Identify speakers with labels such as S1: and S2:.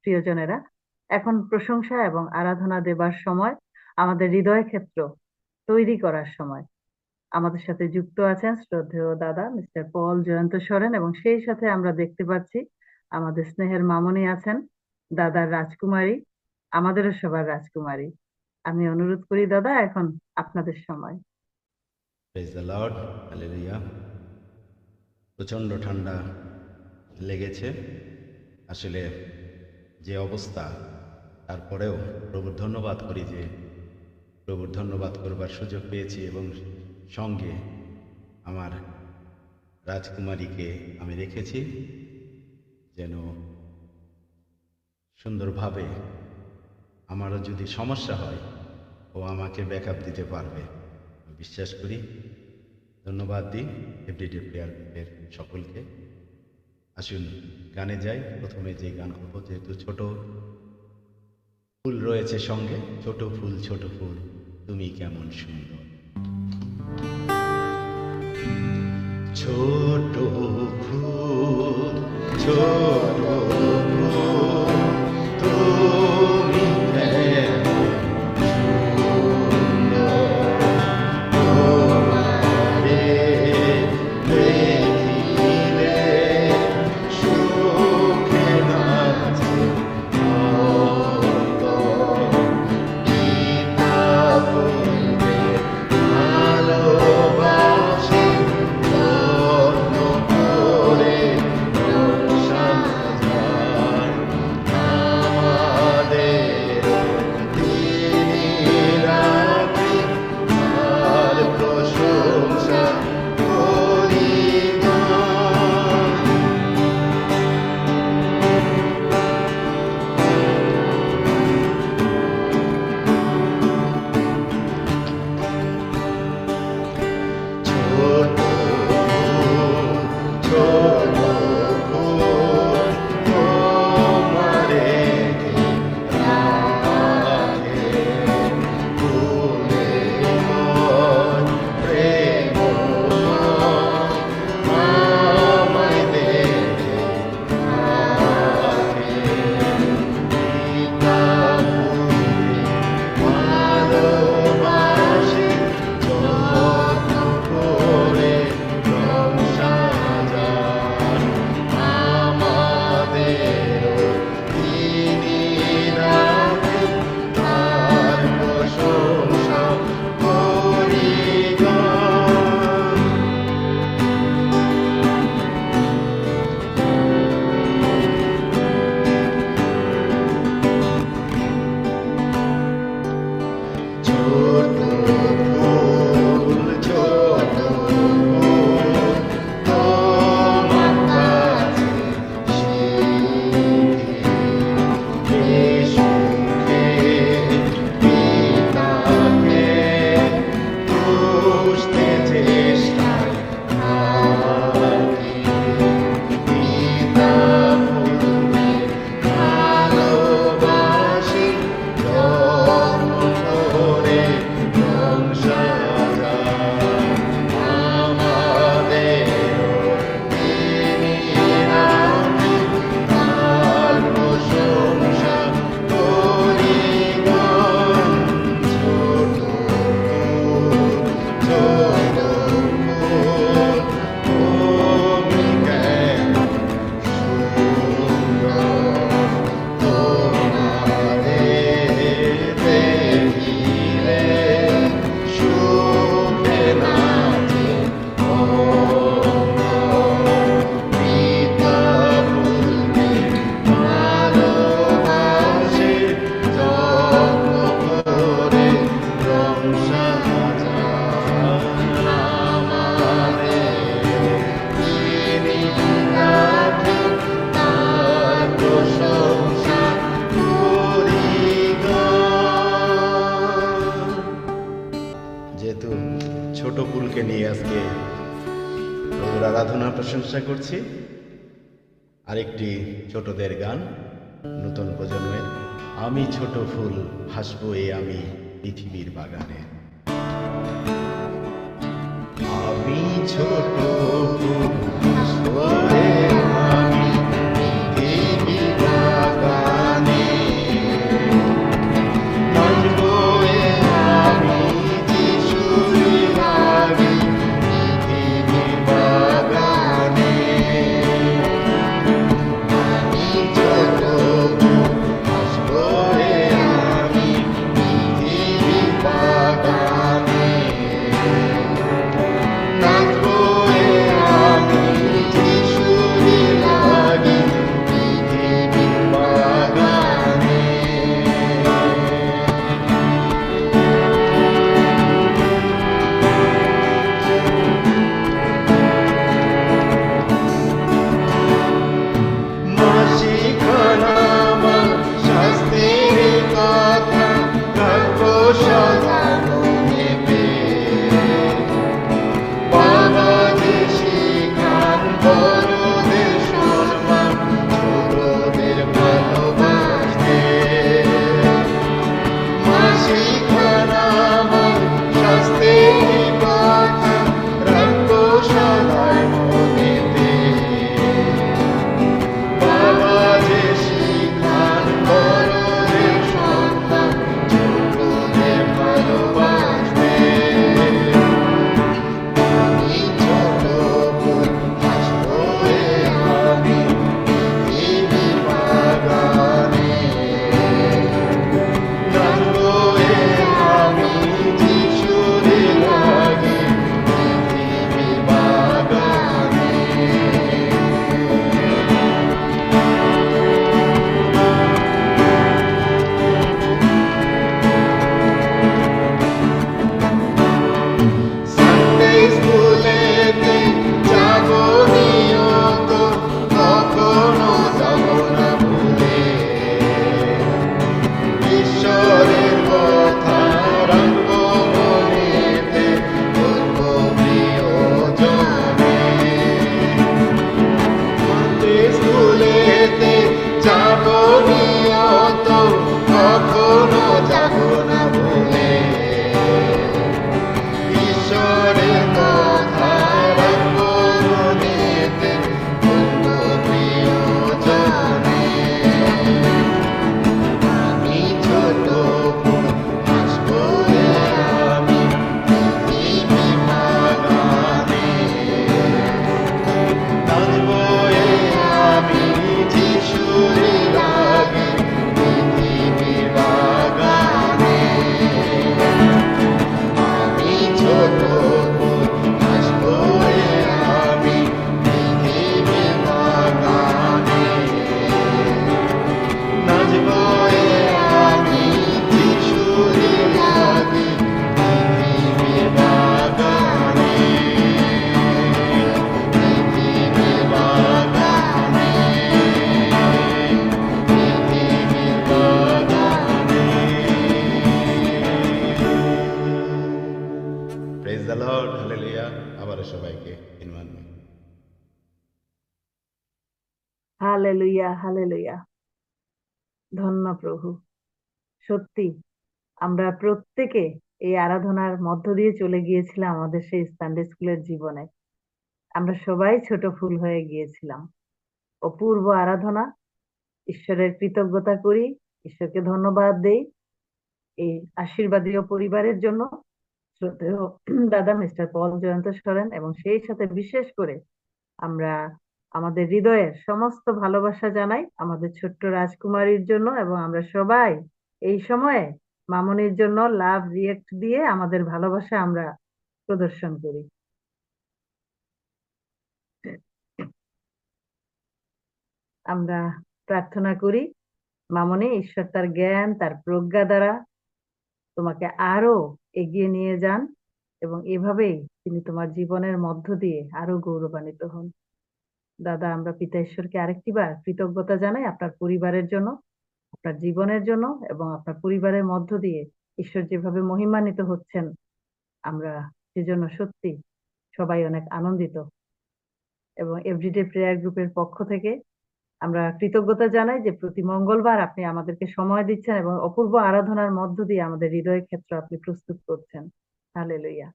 S1: প্রিয়জনেরা, এখন প্রশংসা এবং আরাধনা দেবার সময়, আমাদের হৃদয় ক্ষেত্র তৈরি করার সময়। আমাদের সাথে যুক্ত আছেন শ্রদ্ধেয় দাদা মিস্টার পল জয়ন্ত সরেন, এবং সেই সাথে আমরা দেখতে পাচ্ছি আমাদের স্নেহের মামনি আছেন, দাদার রাজকুমারী, আমাদেরও সবার রাজকুমারী। আমি অনুরোধ করি দাদা, এখন আপনাদের সময়।
S2: Praise the Lord, hallelujah. প্রচণ্ড ঠান্ডা লেগেছে আসলে, যে অবস্থা, তারপরেও প্রভুর ধন্যবাদ করি যে প্রভুর ধন্যবাদ করবার সুযোগ পেয়েছি, এবং সঙ্গে আমার রাজকুমারীকে আমি রেখেছি যেন সুন্দরভাবে আমারও যদি সমস্যা হয় ও আমাকে ব্যাকআপ দিতে পারবে, বিশ্বাস করি। ধন্যবাদ দিই এভরিডে প্রেয়ার গ্রুপের সকলকে। আসুন গানে যাই। প্রথমে যে গান করবো, যেহেতু ছোট ফুল রয়েছে সঙ্গে, ছোট ফুল তুমি কেমন সুন্দর। ছোট ফুল ছোট ফুল তুমি কেমন আরাধনা প্রশংসা করছি। আরেকটি ছোটদের গান, নতুন প্রজন্মের, আমি ছোট ফুল হাসবো এ আমি পৃথিবীর বাগানে। আমি ছোট ফুল হাসবো এ আমি পৃথিবীর বাগানে।
S3: নিয়ত কখনো যাব না ভুলে, ঈশ্বরের কথা রাখবো মনেতে বন্ধু প্রিয়জনে। আমি ছোট ফুল হাসবো আমি পৃথিবী বাগানে, নাচবো আমি যিশুরে লাগে পৃথিবী বাগানে। আমি ছোট ফুল হাসবো আমি পৃথিবী বাগানে, নাচবো আমি যিশুরে লাগে পৃথিবী বাগানে, পৃথিবী বাগানে, পৃথিবী বাগানে।
S2: Praise the Lord, hallelujah. আবারও সবাইকে ইনওয়ান।
S1: Hallelujah, hallelujah. ধন্য প্রভু। সত্যি আমরা প্রত্যেকে এই আরাধনার মধ্য দিয়ে চলে গিয়েছিলাম আমাদের সেই সানডে স্কুলের জীবনে। আমরা সবাই ছোট ফুল হয়ে গিয়েছিলাম। অপূর্ব আরাধনা, ঈশ্বরের কৃতজ্ঞতা করি, ঈশ্বরকে ধন্যবাদ দেই এই আশীর্বাদীয় পরিবারের জন্য। শ্রদ্ধেয় দাদা মিস্টার পল জয়ন্ত সরেন এবং সেই সাথে বিশেষ করে আমরা আমাদের হৃদয়ের সমস্ত ভালোবাসা জানাই আমাদের ছোট্ট রাজকুমারীর জন্য, এবং আমরা সবাই এই সময়ে মামনির জন্য লাভ রিয়েক্ট দিয়ে আমাদের ভালোবাসা আমরা প্রদর্শন করি। আমরা প্রার্থনা করি, মামনি, ঈশ্বর তার জ্ঞান তার প্রজ্ঞা দ্বারা তোমাকে আরো এগিয়ে নিয়ে যান এবং এভাবেই তিনি তোমার জীবনের মধ্য দিয়ে আরো গৌরবান্বিত হন। দাদা, আমরা পিতা ঈশ্বরকে আরেকটি বার কৃতজ্ঞতা জানাই আপনার পরিবারের জন্য, আপনার জীবনের জন্য, এবং আপনার পরিবারের মধ্য দিয়ে ঈশ্বর যেভাবে মহিমান্বিত হচ্ছেন আমরা সেজন্য সত্যি সবাই অনেক আনন্দিত। এবং এভরিডে প্রেয়ার গ্রুপের পক্ষ থেকে আমরা কৃতজ্ঞতা জানাই যে প্রতি মঙ্গলবার আপনি আমাদেরকে সময় দিচ্ছেন এবং অপূর্ব আরাধনার মধ্য দিয়ে আমাদের হৃদয়ের ক্ষেত্র আপনি প্রস্তুত করছেন। হালেলুয়া।